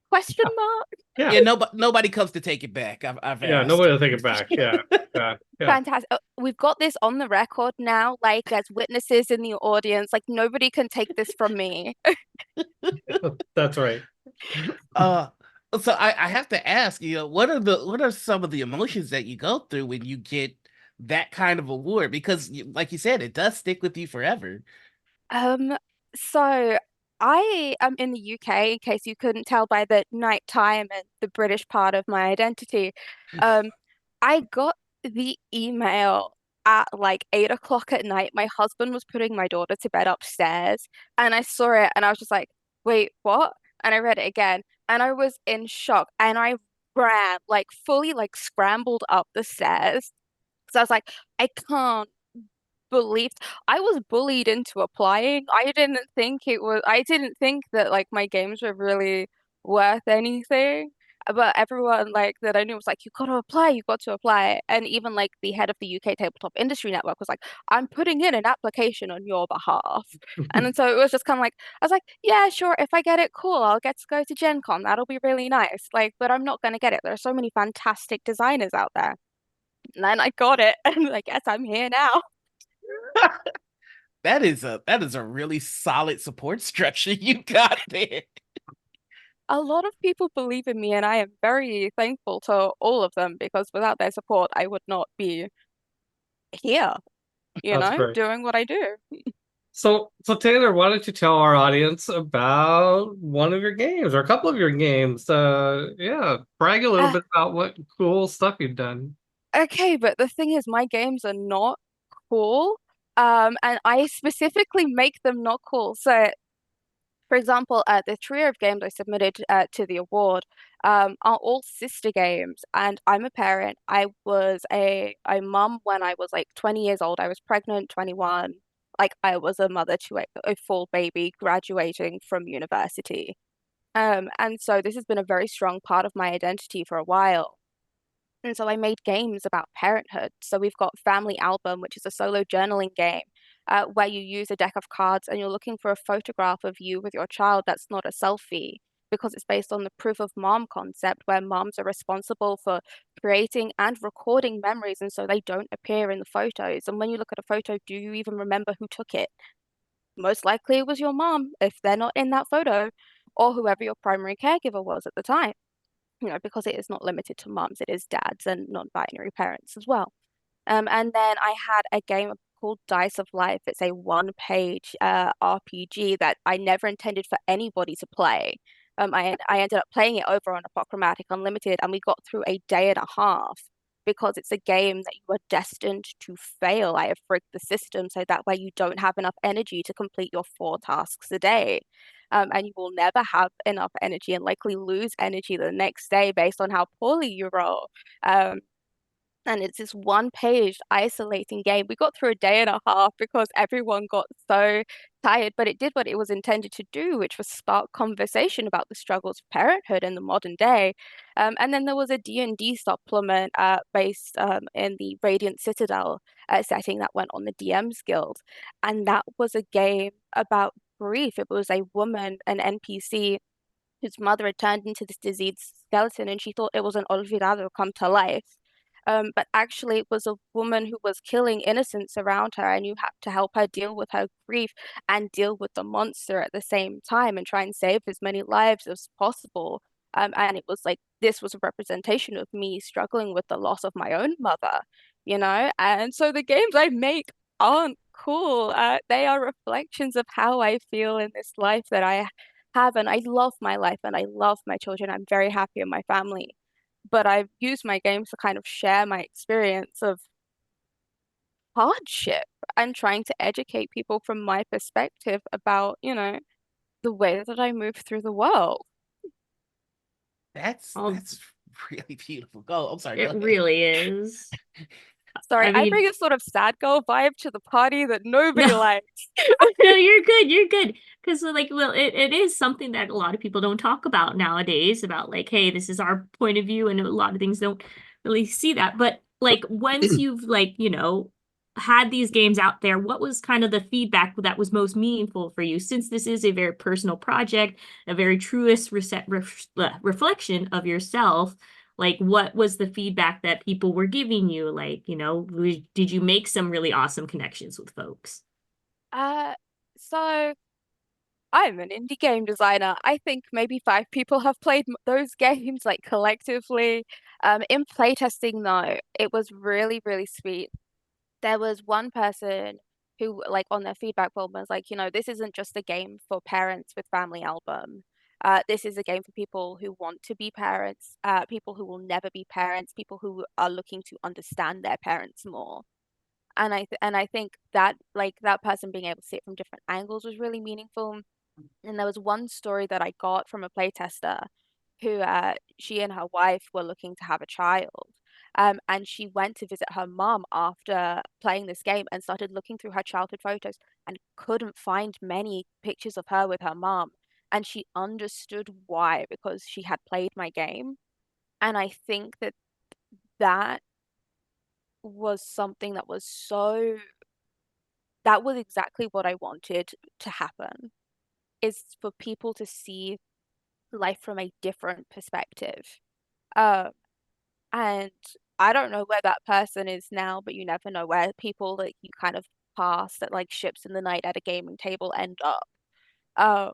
Question mark. Yeah. Yeah, nobody comes to take it back. I've Yeah. asked. Nobody will take it back. Yeah. Yeah. Yeah. Fantastic. We've got this on the record now. Like, there's witnesses in the audience. Like, nobody can take this from me. That's right. Uh, so I have to ask, what are some of the emotions that you go through when you get that kind of award? Because, like you said, it does stick with you forever. Um, so I am in the UK, in case you couldn't tell by the nighttime and the British part of my identity. Um, I got the email at like 8 o'clock at night. My husband was putting my daughter to bed upstairs, and I saw it, and I was just like, "Wait, what?" And I read it again, and I was in shock, and I ran, like fully, like scrambled up the stairs. So I was like, I can't believed I was bullied into applying. I didn't think that like my games were really worth anything. But everyone like that I knew was like, you got to apply, you got to apply. And even like the head of the UK Tabletop Industry Network was like, I'm putting in an application on your behalf. And then so it was just kind of like, I was like, yeah, sure, if I get it, cool, I'll get to go to Gen Con. That'll be really nice. Like, but I'm not gonna get it. There are so many fantastic designers out there. And then I got it, and I guess I'm here now. That is a really solid support structure you got there. A lot of people believe in me, and I am very thankful to all of them because without their support, I would not be here, That's great. doing what I do. So Taylor, why don't you tell our audience about one of your games or a couple of your games? Yeah, brag a little Uh, bit about what cool stuff you've done. okay, but the thing is, my games are not cool, and I specifically make them not cool. So for example, the trio of games I submitted to the award are all sister games, and I'm a parent. I was a mum when I was like 20 years old. I was pregnant, 21. Like I was a mother to a full baby graduating from university. And so this has been a very strong part of my identity for a while. And so I made games about parenthood. So we've got Family Album, which is a solo journaling game where you use a deck of cards and you're looking for a photograph of you with your child that's not a selfie because it's based on the proof of mom concept where moms are responsible for creating and recording memories and so they don't appear in the photos. And when you look at a photo, do you even remember who took it? Most likely it was your mom if they're not in that photo. or whoever your primary caregiver was at the time. Because it is not limited to mums, it is dads and non-binary parents as well. And then I had a game called Dice of Life. It's a one-page RPG that I never intended for anybody to play. I ended up playing it over on Apochromatic Unlimited, and we got through a day and a half because it's a game that you are destined to fail. I have rigged the system so that way you don't have enough energy to complete your 4 tasks a day. And you will never have enough energy and likely lose energy the next day based on how poorly you roll. Um, and it's this one-page isolating game. We got through a day and a half because everyone got so tired, but it did what it was intended to do, which was spark conversation about the struggles of parenthood in the modern day. And then there was a D&D supplement based in the Radiant Citadel setting that went on the DM's Guild. And that was a game about grief. It was a woman, an NPC, whose mother had turned into this diseased skeleton, and she thought it was an olvidado come to life. But actually, it was a woman who was killing innocents around her, and you had to help her deal with her grief and deal with the monster at the same time and try and save as many lives as possible. And it was like this was a representation of me struggling with the loss of my own mother. And so the games I make aren't cool. They are reflections of how I feel in this life that I have, and I love my life and I love my children. I'm very happy in my family, but I've used my games to kind of share my experience of hardship and trying to educate people from my perspective about the way that I move through the world. Oh, That's really beautiful. Go. I'm sorry. Go it ahead. really is. Sorry, I I mean, bring a sort of sad girl vibe to the party that nobody no. likes. No, you're good. You're good. Because like, well, it is something that a lot of people don't talk about nowadays about like, hey, this is our point of view, and a lot of things don't really see that. But like once you've like, had these games out there, what was kind of the feedback that was most meaningful for you? Since this is a very personal project, a very truest reflection of yourself, like what was the feedback that people were giving you? Like, did you make some really awesome connections with folks? Uh, so I'm an indie game designer. I think maybe 5 people have played those games like collectively. In playtesting though, it was really, really sweet. There was one person who, like, on their feedback form was like, this isn't just a game for parents with family album. This is a game for people who want to be parents, people who will never be parents, people who are looking to understand their parents more. And I think that like that person being able to see it from different angles was really meaningful. And there was one story that I got from a playtester who she and her wife were looking to have a child. And she went to visit her mom after playing this game and started looking through her childhood photos and couldn't find many pictures of her with her mom. And she understood why, because she had played my game. And I think that that was something that was exactly what I wanted to happen, is for people to see life from a different perspective. Uh, and I don't know where that person is now, but you never know where people that you kind of pass that like ships in the night at a gaming table end up. Uh,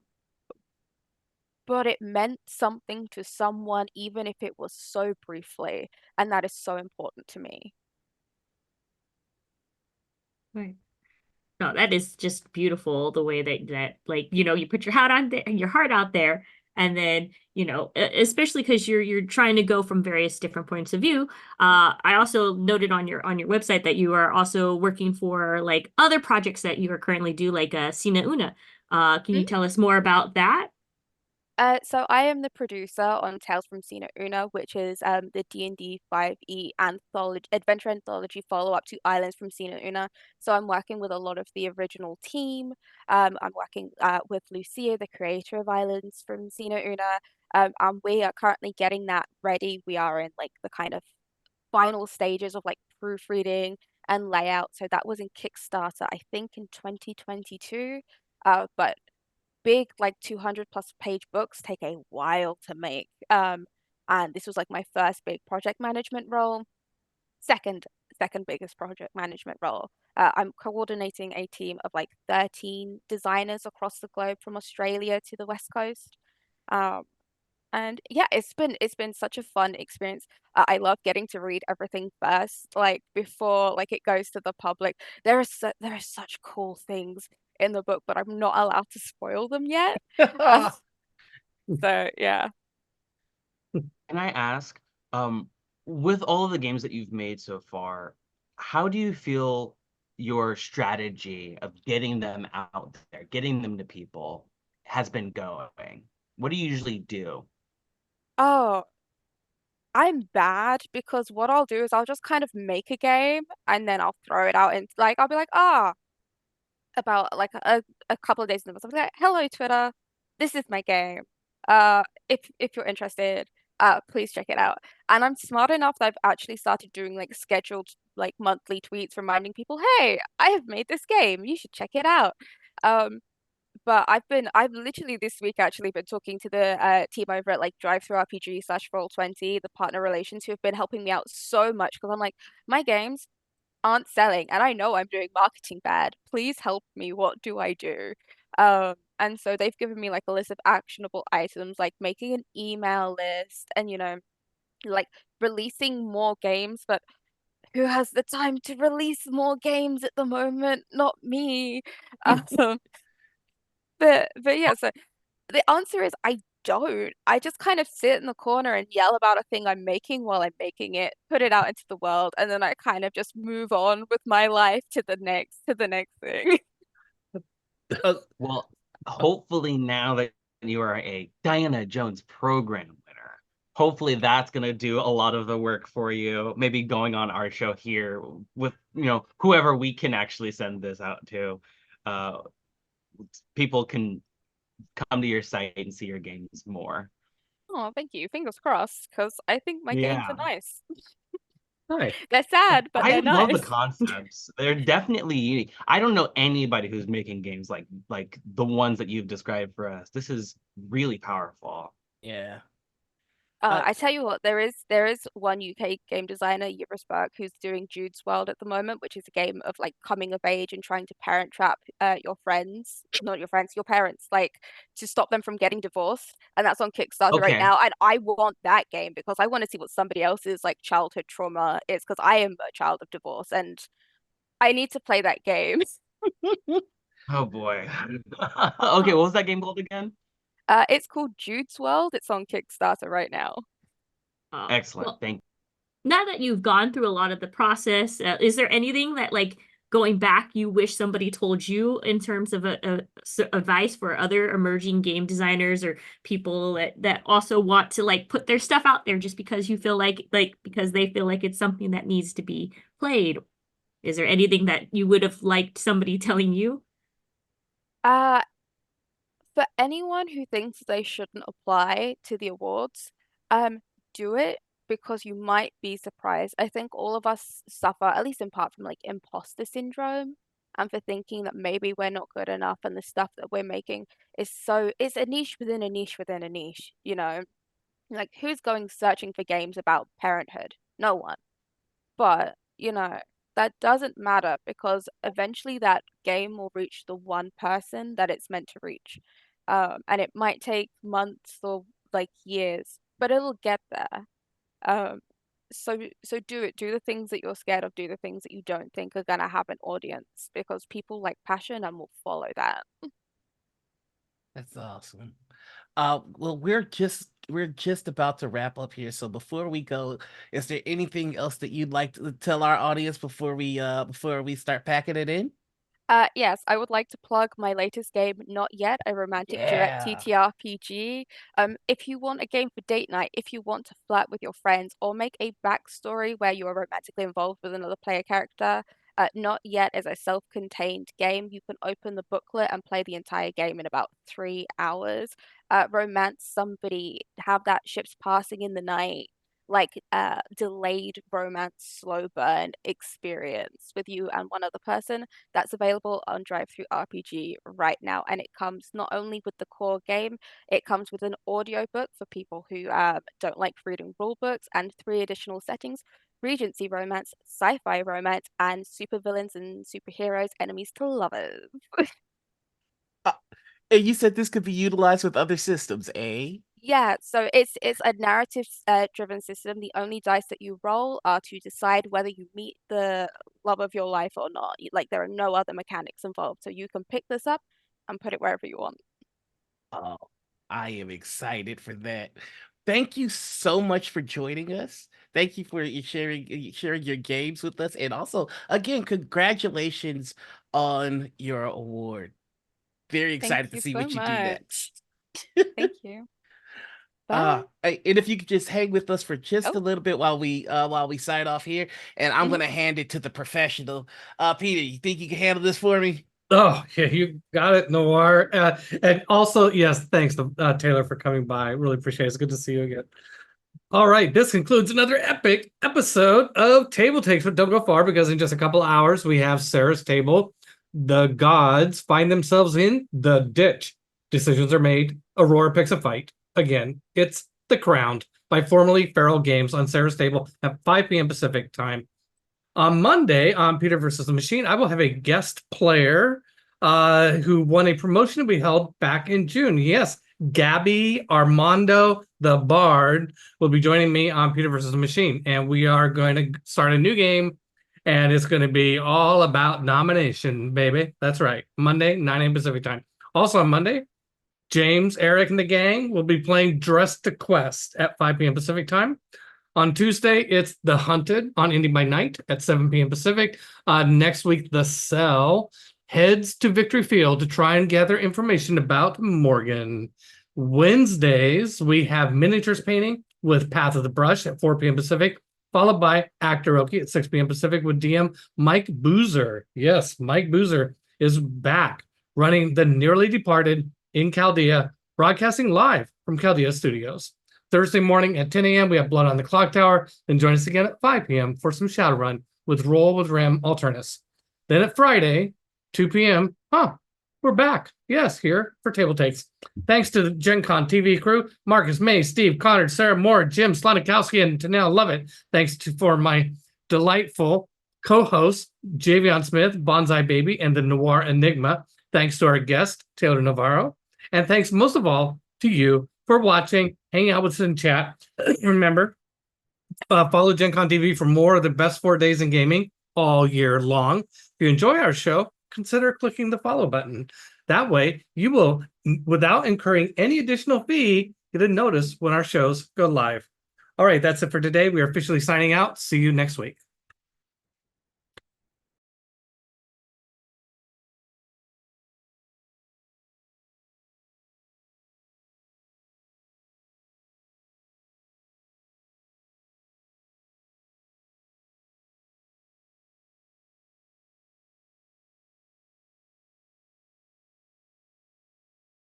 but it meant something to someone, even if it was so briefly, and that is so important to me. Right. No, that is just beautiful the way that like, you put your heart on there your heart out there and then, especially because you're trying to go from various different points of view. I also noted on your website that you are also working for like other projects that you are currently do like Sina Una. Can you tell us more about that? So I am the producer on Tales from Sina Una, which is the D&D 5e anthology adventure anthology follow-up to Islands from Sina Una. So I'm working with a lot of the original team. I'm working with Lucia, the creator of Islands from Sina Una. And we are currently getting that ready. We are in like the kind of final stages of like proofreading and layout. So that was in Kickstarter, I think in 2022. But big like 200 plus page books take a while to make. And this was like my first big project management role. Second second biggest project management role. I'm coordinating a team of like 13 designers across the globe from Australia to the West Coast. Um, and yeah, it's been such a fun experience. I love getting to read everything first, like before like it goes to the public. There are such cool things in the book, but I'm not allowed to spoil them yet. Uh, so yeah. Can I ask, um, with all of the games that you've made so far, how do you feel your strategy of getting them out there, getting them to people has been going? What do you usually do? Oh, I'm bad because what I'll do is I'll just kind of make a game and then I'll throw it out and like I'll be like, about like a couple of days in advance. I'll be like, hello Twitter, this is my game. If you're interested, please check it out. And I'm smart enough that I've actually started doing like scheduled like monthly tweets reminding people, hey, I have made this game. You should check it out. Um, but I've literally this week actually been talking to the team over at like Drive Through RPG slash Roll20, the partner relations who have been helping me out so much because I'm like, my games aren't selling and I know I'm doing marketing bad. Please help me. What do I do? And so they've given me like a list of actionable items, like making an email list and, like releasing more games, but who has the time to release more games at the moment? Not me. Um, but yeah, so the answer is I don't. I just kind of sit in the corner and yell about a thing I'm making while I'm making it, put it out into the world, and then I kind of just move on with my life to the next thing. Well, hopefully now that you are a Diana Jones program winner, hopefully that's gonna do a lot of the work for you. Maybe going on our show here with, whoever we can actually send this out to. Uh, People can come to your site and see your games more. Oh, thank you. Fingers crossed, because I think my games are Yeah. nice. Hi. They're sad, but I they're love the nice. concepts. They're definitely unique. I don't know anybody who's making games like the ones that you've described for us. This is really powerful. Yeah. Uh, I tell you what, there is one UK game designer, Yversberg, who's doing Jude's World at the moment, which is a game of like coming of age and trying to parent trap your friends, not your friends, your parents, like to stop them from getting divorced. And that's on Kickstarter right Okay. now. And I want that game because I want to see what somebody else's like childhood trauma is because I am a child of divorce and I need to play that game. Oh boy. Okay, what was that game called again? It's called Jude's World. It's on Kickstarter right now. Excellent. Well, Thank now that you've gone through a lot of the process, is there anything that like going back you wish somebody told you in terms of advice for other emerging game designers or people that also want to like put their stuff out there just because you feel like because they feel like it's something that needs to be played? Is there anything that you would have liked somebody telling you? Uh, for anyone who thinks they shouldn't apply to the awards, um, do it because you might be surprised. I think all of us suffer, at least in part, from like imposter syndrome and for thinking that maybe we're not good enough and the stuff that we're making it's a niche within a niche within a niche, you know? Like who's going searching for games about parenthood? No one. But, that doesn't matter because eventually that game will reach the one person that it's meant to reach. And it might take months or like years, but it'll get there. Um, so do it. Do the things that you're scared of. Do the things that you don't think are gonna have an audience because people like passion and will follow that. that's awesome. Well, we're just about to wrap up here. So before we go, is there anything else that you'd like to tell our audience before we start packing it in? Yes, I would like to plug my latest game, Not Yet, a romantic duet Yeah. TTRPG. If you want a game for date night, if you want to flirt with your friends, or make a backstory where you are romantically involved with another player character, Not Yet is a self-contained game. You can open the booklet and play the entire game in about 3 hours. Romance somebody, have that ships passing in the night like delayed romance slow burn experience with you and one other person that's available on Drive Through RPG right now. And it comes not only with the core game, it comes with an audio book for people who don't like reading rule books and 3 additional settings. Regency romance, sci-fi romance, and supervillains and superheroes, enemies to lovers. And you said this could be utilized with other systems, eh? Yeah, so it's a narrative driven system. The only dice that you roll are to decide whether you meet the love of your life or not. Like there are no other mechanics involved, so you can pick this up and put it wherever you want. Oh, I am excited for that. Thank you so much for joining us. Thank you for sharing your games with us, and also again, congratulations on your award. Very Thank excited to you see so what you do much. next. Thank you. Bye. And if you could just hang with us for just Oh, a little bit while we sign off here, and I'm mhm. gonna hand it to the professional. Peter, you think you can handle this for me? Oh, yeah, you got it, Noir. And also, yes, thanks to Taylor for coming by. Really appreciate it. It's good to see you again. All right, this concludes another epic episode of Table Takes, but don't go far because in just a couple hours we have Sarah's table. The gods find themselves in the ditch. Decisions are made. Aurora picks a fight. Again, it's The Crowned by formerly Feral Games on Sarah's table at 5 p.m. Pacific time. On Monday, on Peter versus the Machine, I will have a guest player who won a promotion we held back in June. Yes, Gabby Armando the Bard will be joining me on Peter versus the Machine, and we are going to start a new game, and it's going to be all about nomination, baby. That's right. Monday, 9 a.m. Pacific time. Also on Monday, James, Eric, and the gang will be playing Dress to Quest at 5 p.m. Pacific time. On Tuesday, it's The Hunted on Indie by Night at 7 p.m. Pacific. Next week, The Cell heads to Victory Field to try and gather information about Morgan. Wednesdays, we have miniatures painting with Path of the Brush at 4 p.m. Pacific, followed by Actoroki at 6 p.m. Pacific with DM Mike Boozer. Yes, Mike Boozer is back running the nearly departed in Chaldea, broadcasting live from Chaldea Studios. Thursday morning at 10 a.m., we have Blood on the Clock Tower. Then join us again at 5 p.m. for some Shadowrun with Roll with Ram Alternus. Then at Friday, 2 p.m., we're back. Yes, here for Table Takes. Thanks to the Gen Con TV crew, Marcus, May, Steve, Connor, Sarah Moore, Jim Slonikowski, and Tanel Lovett. Thanks for my delightful co-hosts, Javion Smith, Bonsai Baby, and the Noir Enigma. Thanks to our guest, Taylor Navarro. And thanks most of all to you for watching, hang out with us in chat. Remember, follow Gen Con TV for more of the best 4 days in gaming all year long. If you enjoy our show, consider clicking the follow button. That way, you will, without incurring any additional fee, get a notice when our shows go live. All right, that's it for today. We are officially signing out. See you next week.